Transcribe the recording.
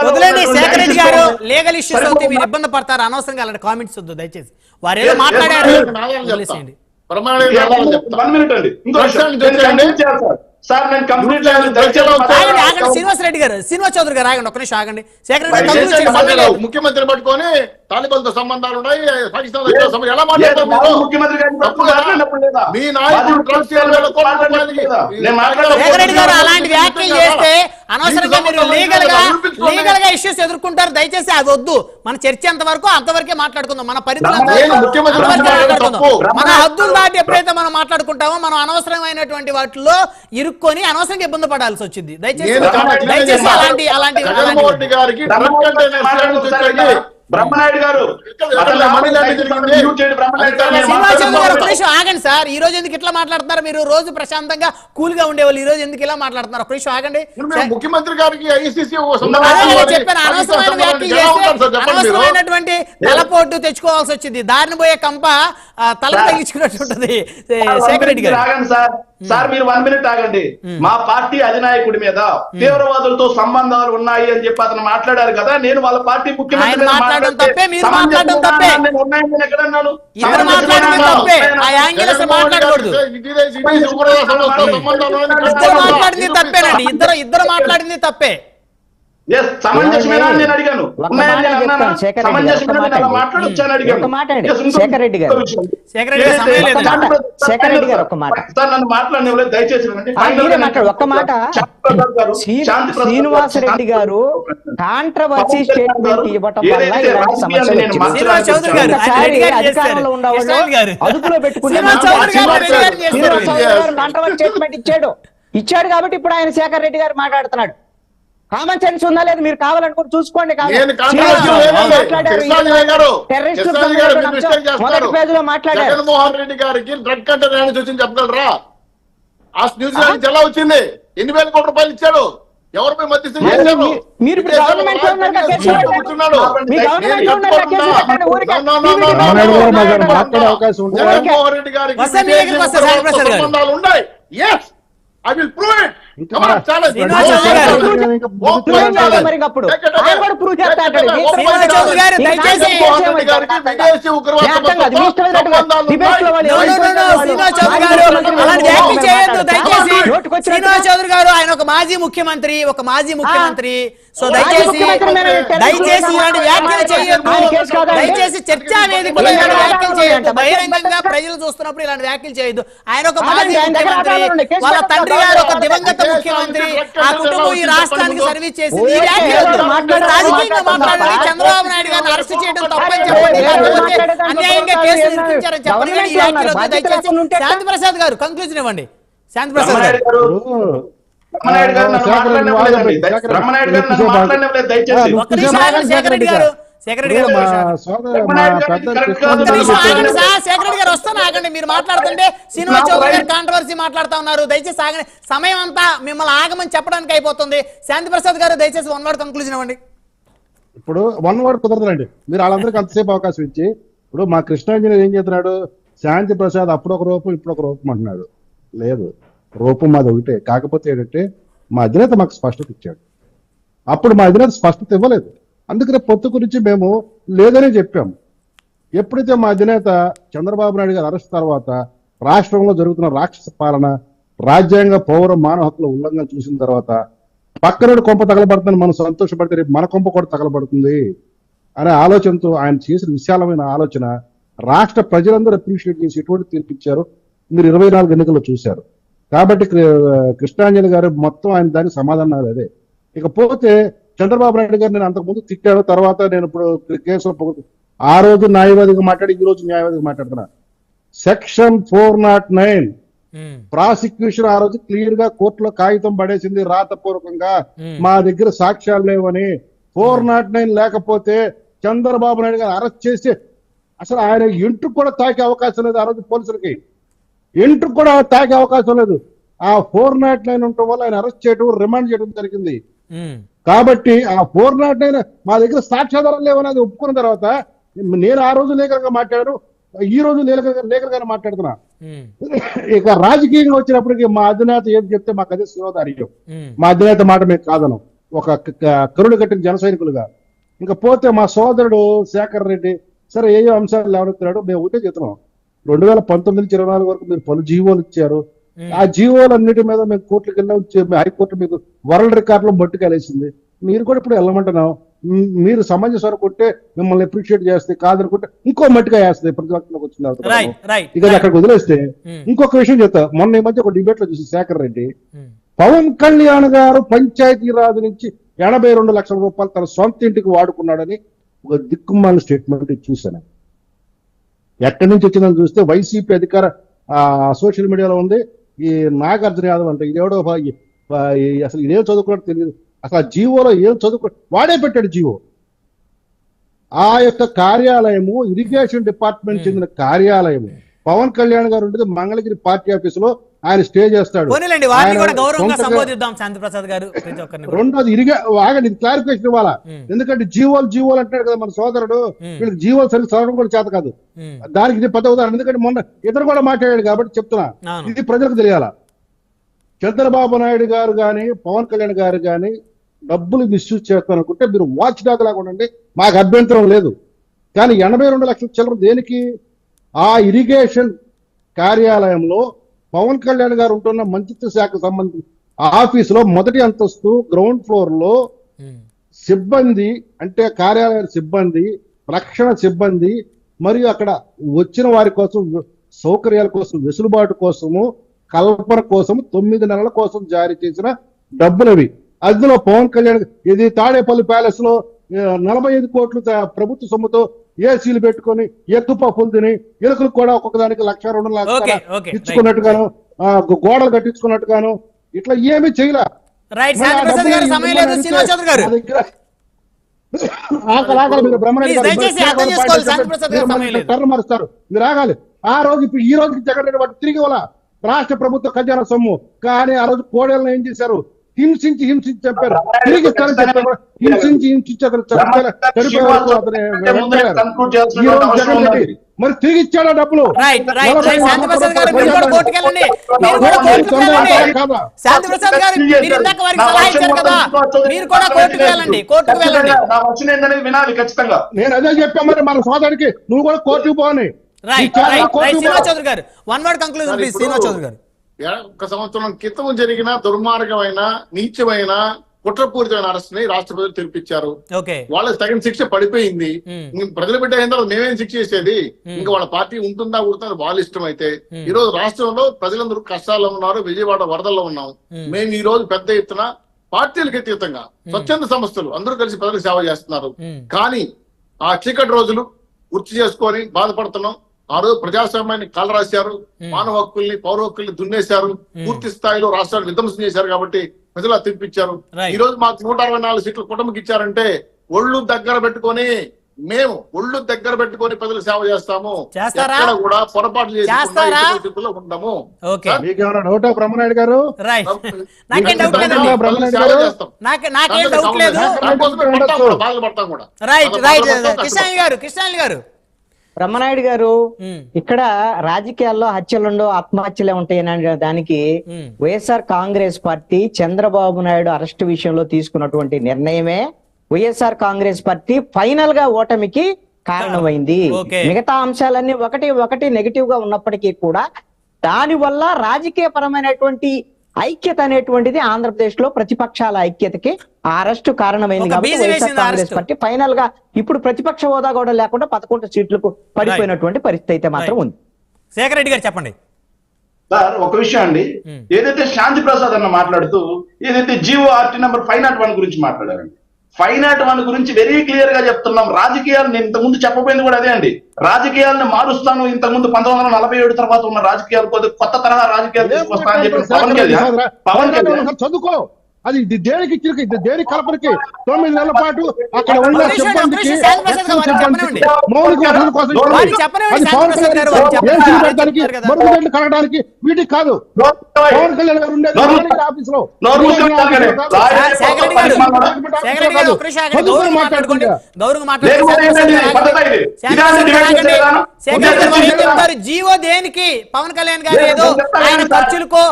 వదిలేండి శేఖర్ రెడ్డి గారు, legal issues అవుతే మీరు ఇబ్బంది పడతారు, అనవసరంగా అలాంటి కామెంట్స్ వద్దు దయచేసి. వారు ఏదో మాట్లాడారు వదిలేసేయండి. శ్రీనివాస్ రెడ్డి గారు, శ్రీనివాస్ చౌదరి గారు ఆగండి, ఒక్క నిమిషం ఆగండి. శేఖర్ రెడ్డి ముఖ్యమంత్రిని పట్టుకొని తాలిబాన్తో సంబంధాలు ఉన్నాయి, పాకిస్తాన్ ఎలా మాట్లాడతారు? మీ నాయకుడు శేఖర్ రెడ్డి గారు అలాంటి వ్యాఖ్యలు చేస్తే అనవసరంగా మీరు లీగల్ గా ఇష్యూస్ ఎదుర్కొంటారు. దయచేసి అది వద్దు. మన చర్చ అంతవరకు అంతవరకే మాట్లాడుకుందాం. మన పరిధిలో మన హద్దులు దాటి ఎప్పుడైతే మనం మాట్లాడుకుంటామో మనం అనవసరమైనటువంటి వాటిలో ఇరుక్కొని అనవసరంగా ఇబ్బంది పడాల్సి వచ్చింది. దయచేసి అలాంటి బ్రహ్మనాయుడు గారు ఆగండి సార్. ఈ రోజు ఎందుకు ఇట్లా మాట్లాడుతున్నారు? మీరు రోజు ప్రశాంతంగా కూల్ గా ఉండేవాళ్ళు, ఈ రోజు ఎందుకు ఇలా మాట్లాడుతున్నారు? ఒక నిమిషం ఆగండి. ముఖ్యమంత్రి గారికి చెప్పాను, అనవసరమైన వ్యాఖ్యలు చేస్తే అనవసరమైనటువంటి తలపోటు తెచ్చుకోవాల్సి వచ్చింది. దారిని పోయే కంప తలకు తగిలించుకున్నట్టు ఉంటది. శేఖర్ రెడ్డి గారు సార్ మీరు 1 మినిట్ ఆగండి. మా పార్టీ అధినాయకుడి మీద తీవ్రవాదులతో సంబంధాలు ఉన్నాయి అని చెప్పి అతను మాట్లాడారు కదా. నేను వాళ్ళ పార్టీ ముఖ్యమంత్రి తప్పే, మీరు మాట్లాడడం తప్పే, ఇద్దరు మాట్లాడింది తప్పే, ఆ యాంగిల్ అసలు మాట్లాడకూడదు. ఇద్దరు మాట్లాడింది తప్పేనండి, ఇద్దరు మాట్లాడింది తప్పే. సమంజసమేనా అని నేను అడిగాను. శేఖర్ రెడ్డి గారు నన్ను మాట్లాడలేదు దయచేసి. ఒక్క మాట. శ్రీనివాస్ రెడ్డి గారు కాంట్రవర్సీ స్టేట్మెంట్ ఇవ్వటం వల్ల ఇలాంటి సమస్యలు అధికారంలో ఉండేవాళ్ళు అదుపులో పెట్టుకుని కాంట్రవర్సీ స్టేట్మెంట్ ఇచ్చాడు కాబట్టి ఇప్పుడు ఆయన శేఖర్ రెడ్డి గారు మాట్లాడుతున్నాడు. కామన్ సెన్స్ ఉందా లేదు మీరు కావాలనుకుని చూసుకోండి. జగన్మోహన్ రెడ్డి గారికి డ్రగ్ కంట్రోల్ వచ్చింది చెప్పగలరా? ఆ న్యూజిలాండ్ ఎలా వచ్చింది? 8,000 కోట్ల రూపాయలు ఇచ్చాడు. ఎవరిపై మధ్యస్థం చేశారు? జగన్మోహన్ రెడ్డి గారికి సంబంధాలు ఉన్నాయి. I will prove it. Srinivas Chowdary గారు ఆయన ఒక మాజీ ముఖ్యమంత్రి. సో దయచేసి ఇలాంటి వ్యాఖ్యలు చేయొద్దు. దయచేసి చర్చా వేదికలో ఇలాంటి వ్యాఖ్యలు చేయొద్దు. బహిరంగంగా ప్రజలు చూస్తున్నప్పుడు ఇలాంటి వ్యాఖ్యలు చేయొద్దు. ఆయన ఒక మాజీ ముఖ్యమంత్రి, వాళ్ళ తండ్రి గారు ఒక దివంగత ముఖ్యమంత్రి, ఆ కుటుంబం ఈ రాష్ట్రానికి సర్వీస్ చేసింది. ఈ వ్యాఖ్యలు రాజకీయంగా మాట్లాడాలి. చంద్రబాబు నాయుడు గారిని అరెస్ట్ చేయడం తప్పని చెప్పండి, లేకపోతే అన్యాయంగా కేసులు నిర్మించారని చెప్పండి. ఈ వ్యాఖ్యలు దయచేసి శాంతి ప్రసాద్ గారు కంక్లూజన్ ఇవ్వండి. శాంతి ప్రసాద్ గారు శేఖర్ రెడ్డి గారు వస్తాను ఆగండి. మీరు మాట్లాడుతుంటే శ్రీనివాస్ చౌదరి గారు కాంట్రవర్సీ మాట్లాడుతా ఉన్నారు. దయచేసి ఆగండి. సమయం అంతా మిమ్మల్ని ఆగమని చెప్పడానికి అయిపోతుంది. శాంతి ప్రసాద్ గారు దయచేసి 1 వర్డ్ కంక్లూజన్ ఇవ్వండి. ఇప్పుడు 1 వర్డ్ కుదరదండి. మీరు వాళ్ళందరికీ అంతసేపు అవకాశం ఇచ్చి ఇప్పుడు మా కృష్ణాంజనేయులు ఏం చేస్తున్నాడు? శాంతి ప్రసాద్ అప్పుడు ఒక రూపం ఇప్పుడు ఒక రూపం అంటున్నాడు. లేదు, రూపం మాది ఒకటే. కాకపోతే ఏంటంటే మా అధినేత మాకు స్పష్టత ఇచ్చాడు. అప్పుడు మా అధినేత స్పష్టత ఇవ్వలేదు. అందుకనే పొత్తు గురించి మేము లేదని చెప్పాము. ఎప్పుడైతే మా అధినేత చంద్రబాబు నాయుడు గారు అరెస్ట్ తర్వాత రాష్ట్రంలో జరుగుతున్న రాక్షస పాలన, రాజ్యాంగ పౌర మానవ హక్కుల ఉల్లంఘన చూసిన తర్వాత పక్కనోడు కొంప తగలబడుతుందని మనం సంతోషపడితే రేపు మన కొంప కూడా తగలబడుతుంది అనే ఆలోచనతో ఆయన చేసిన విశాలమైన ఆలోచన రాష్ట్ర ప్రజలందరూ అప్రిషియేట్ చేసి ఎటువంటి తీర్పిచ్చారు మీరు 24 ఎన్నికల్లో చూశారు. కాబట్టి కృష్ణాంజలి గారు మొత్తం ఆయన దానికి సమాధానాలు అదే. ఇకపోతే చంద్రబాబు నాయుడు గారు నేను అంతకుముందు తిట్టాను, తర్వాత నేను ఇప్పుడు కేసులో ఆ రోజు న్యాయవాదిగా మాట్లాడి ఈ రోజు న్యాయవాదిగా మాట్లాడుతున్నా. సెక్షన్ 409 ప్రాసిక్యూషన్ ఆ రోజు క్లియర్ గా కోర్టులో కాగితం పడేసింది రాతపూర్వకంగా, మా దగ్గర సాక్ష్యాలు లేవని. 409 లేకపోతే చంద్రబాబు నాయుడు గారు అరెస్ట్ చేసి అసలు ఆయన ఇంటికి కూడా తాకే అవకాశం లేదు. ఆ రోజు పోలీసులకి ఇంటికి కూడా తాకే అవకాశం లేదు. ఆ 409 ఉండటం వల్ల ఆయన అరెస్ట్ చేయడం, రిమాండ్ చేయడం జరిగింది. కాబట్టి ఆ 409 మా దగ్గర సాక్ష్యాధారాలు లేవనేది ఒప్పుకున్న తర్వాత నేను ఆ రోజు లీగల్గా మాట్లాడాను, ఈ రోజు లీగల్గానే మాట్లాడుతున్నా. ఇక రాజకీయంగా వచ్చినప్పటికీ మా అధినేత ఏది చెప్తే మాకు అదే శిరోధార్యం. మా అధినేత మాట మేము కాదనం. ఒక కరుడు కట్టిన జన సైనికులుగా. ఇంకా పోతే మా సోదరుడు శేఖర్ రెడ్డి సరే ఏ అంశాలు లేవనెత్తున్నాడు, మేము ఒకటే చెప్తున్నాం. 2019 నుంచి 24 వరకు మీరు పలు జీవోలు ఇచ్చారు. ఆ జీవోలన్నిటి మీద మేము కోర్టులకు వెళ్ళాం. హైకోర్టు మీకు వరల్డ్ రికార్డులో మట్టుకెళ్ళేసింది. మీరు కూడా ఇప్పుడు వెళ్ళమంటున్నాం. మీరు సమంజసం అనుకుంటే మిమ్మల్ని అప్రిషియేట్ చేస్తే, కాదనుకుంటే ఇంకో మట్టిగా వేస్తుంది ప్రతిపక్షంలోకి వచ్చిన తర్వాత. ఇక అక్కడికి వదిలేస్తే ఇంకొక విషయం చెప్తా. మొన్న ఈ మధ్య ఒక డిబేట్ లో చూసి శేఖర్ రెడ్డి పవన్ కళ్యాణ్ గారు పంచాయతీరాజ్ నుంచి 82 లక్షల రూపాయలు తన సొంత ఇంటికి వాడుకున్నాడని ఒక దిక్కుమాల స్టేట్మెంట్ చూశాను. ఎక్కడి నుంచి వచ్చిందని చూస్తే వైసీపీ అధికార సోషల్ మీడియాలో ఉంది. ఈ నాగార్జున యాదవ్ అంటే ఇదేవడో అసలు ఇదేం చదువుకున్నాడో తెలియదు. అసలు ఆ జీవోలో ఏం చదువుకో వాడే పెట్టాడు జీవో. ఆ యొక్క కార్యాలయము ఇరిగేషన్ డిపార్ట్మెంట్ చెందిన కార్యాలయము. పవన్ కళ్యాణ్ గారు ఉండేది మంగళగిరి పార్టీ ఆఫీసులో. ఆయన స్టే చేస్తాడు. రెండోది ఆగండి, క్లారిఫికేషన్ ఇవ్వాలా. ఎందుకంటే జీవోలు అంటాడు కదా మన సోదరుడు. వీళ్ళకి జీవోలు సరి చదవడం కూడా చేత కాదు. దానికి ఇది పెద్ద ఉదాహరణ. ఎందుకంటే మొన్న ఇద్దరు కూడా మాట్లాడాడు కాబట్టి చెప్తున్నా, ఇది ప్రజలకు తెలియాలా. చంద్రబాబు నాయుడు గారు కానీ పవన్ కళ్యాణ్ గారు కానీ డబ్బులు మిస్యూజ్ చేస్తారనుకుంటే మీరు వాచ్ డాగ్ లాగా ఉండండి, మాకు అభ్యంతరం లేదు. కానీ 82 లక్షల చిల్లర దేనికి? ఆ ఇరిగేషన్ కార్యాలయంలో పవన్ కళ్యాణ్ గారు ఉంటున్న మంత్రిత్వ శాఖకు సంబంధించిన ఆఫీసులో మొదటి అంతస్తు గ్రౌండ్ ఫ్లోర్ లో సిబ్బంది, అంటే కార్యాలయ సిబ్బంది, రక్షణ సిబ్బంది మరియు అక్కడ వచ్చిన వారి కోసం సౌకర్యాల కోసం, వెసులుబాటు కోసము, కల్పన కోసం 9 నెలల కోసం జారీ చేసిన డబ్బులవి. అందులో పవన్ కళ్యాణ్ ఇది తాడేపల్లి ప్యాలెస్ లో 45 కోట్లు ప్రభుత్వ సొమ్ముతో ఏసీలు పెట్టుకొని ఎత్తు పప్పులు తిని ఎలుకలకు కూడా ఒక్కొక్కదానికి 1,02,00,000 ఇచ్చుకున్నట్టుగాను, గోడలు కట్టించుకున్నట్టుగాను ఇట్లా ఏమీ చేయలే. మరుస్తారు మీరు ఆగాలి. ఆ రోజు ఇప్పుడు ఈ రోజుకి జగన్ రెడ్డి వాటి తిరిగి వాళ్ళ రాష్ట్ర ప్రభుత్వ ఖజానా సొమ్ము. కానీ ఆ రోజు కోడేళ్ళని ఏం చేశారు? హింసించి చంపారు. తిరిగి ఇస్తారని చెప్పారు. హింసించి అతను చనిపోయే వరకు అతను మరి తిరిగి ఇచ్చాడా డబ్బులు? నేను అదే చెప్పా. మరి మన సోదరుడికి నువ్వు కూడా కోర్టుకు పోని. ఒక సంవత్సరం క్రితం జరిగిన దుర్మార్గమైన, నీచమైన, కుట్రపూరితమైన అరెస్ట్ ని రాష్ట్ర ప్రజలు తెలిపించారు. వాళ్ళకి తగిన శిక్ష పడిపోయింది. ప్రజలు పెట్టే మేమేం శిక్ష చేసేది? ఇంకా వాళ్ళ పార్టీ ఉంటుందా ఉడుతుందా వాళ్ళ ఇష్టం. అయితే ఈ రోజు రాష్ట్రంలో ప్రజలందరూ కష్టాల్లో ఉన్నారు. విజయవాడ వరదల్లో ఉన్నాం. మేము ఈ రోజు పెద్ద ఎత్తున పార్టీలకు అతీతంగా స్వచ్ఛంద సంస్థలు అందరూ కలిసి ప్రజలకు సేవ చేస్తున్నారు. కానీ ఆ చీకటి రోజులు గుర్తు చేసుకొని బాధపడుతున్నాం. ఆ రోజు ప్రజాస్వామ్యాన్ని కాలరాశారు, మానవ హక్కుల్ని, పౌర హక్కుల్ని దున్నేశారు, పూర్తి స్థాయిలో రాష్ట్రాన్ని విధ్వంసం చేశారు. కాబట్టి ప్రజలు తిప్పించారు. ఈ రోజు మాకు 164 సీట్లు కుటుంబకి ఇచ్చారంటే ఒళ్ళు దగ్గర పెట్టుకొని ప్రజలు సేవ చేస్తాము. కూడా పొరపాటు చేసి ఉండము. బ్రహ్మనాయుడు గారు బ్రహ్మనాయుడు గారు ఇక్కడ రాజకీయాల్లో హత్యలుండో ఆత్మహత్యలే ఉంటాయనే దానికి వైఎస్ఆర్ కాంగ్రెస్ పార్టీ చంద్రబాబు నాయుడు అరెస్ట్ విషయంలో తీసుకున్నటువంటి నిర్ణయమే వైఎస్ఆర్ కాంగ్రెస్ పార్టీ ఫైనల్ గా ఓటమికి కారణమైంది. మిగతా అంశాలన్నీ ఒకటి నెగిటివ్ గా ఉన్నప్పటికీ కూడా దాని వల్ల రాజకీయ పరమైనటువంటి ఐక్యత అనేటువంటిది ఆంధ్రప్రదేశ్ లో ప్రతిపక్షాల ఐక్యతకి ఆ అరెస్టు కారణమైంది. కాబట్టి వైఎస్ఆర్ కాంగ్రెస్ పార్టీ ఫైనల్ గా ఇప్పుడు ప్రతిపక్ష హోదా కూడా లేకుండా 11 సీట్లకు పడిపోయినటువంటి పరిస్థితి అయితే మాత్రం ఉంది. శేఖర్ రెడ్డి గారు చెప్పండి సార్. ఒక విషయం అండి, ఏదైతే శాంతి ప్రసాద్ అన్న మాట్లాడుతూ ఏదైతే GORT నెంబర్ 501 గురించి మాట్లాడారండి. 501 గురించి వెరీ క్లియర్ గా చెప్తున్నాం. రాజకీయాలు నేను ఇంతకుముందు చెప్పబోయింది కూడా అదే అండి. రాజకీయాలను మారుస్తాను, ఇంతకుముందు 1947 తర్వాత ఉన్న రాజకీయాలు కొత్త తరహా రాజకీయాలు తీసుకొస్తానని చెప్పి పవన్ కళ్యాణ్ చదువుకో. అది దేనికి దేని కల్పనకి 9 నెలల పాటు అక్కడ ఉన్న సిబ్బందికి మౌలిక కోసం మరుగుదొడ్లు కడగడానికి వీటికి కాదు. పవన్ కళ్యాణ్ గారు ఉండేది ఆఫీస్ లో. జీవో దేనికి? పవన్ కళ్యాణ్ గారు ఏదో ఆయన ఖర్చులకో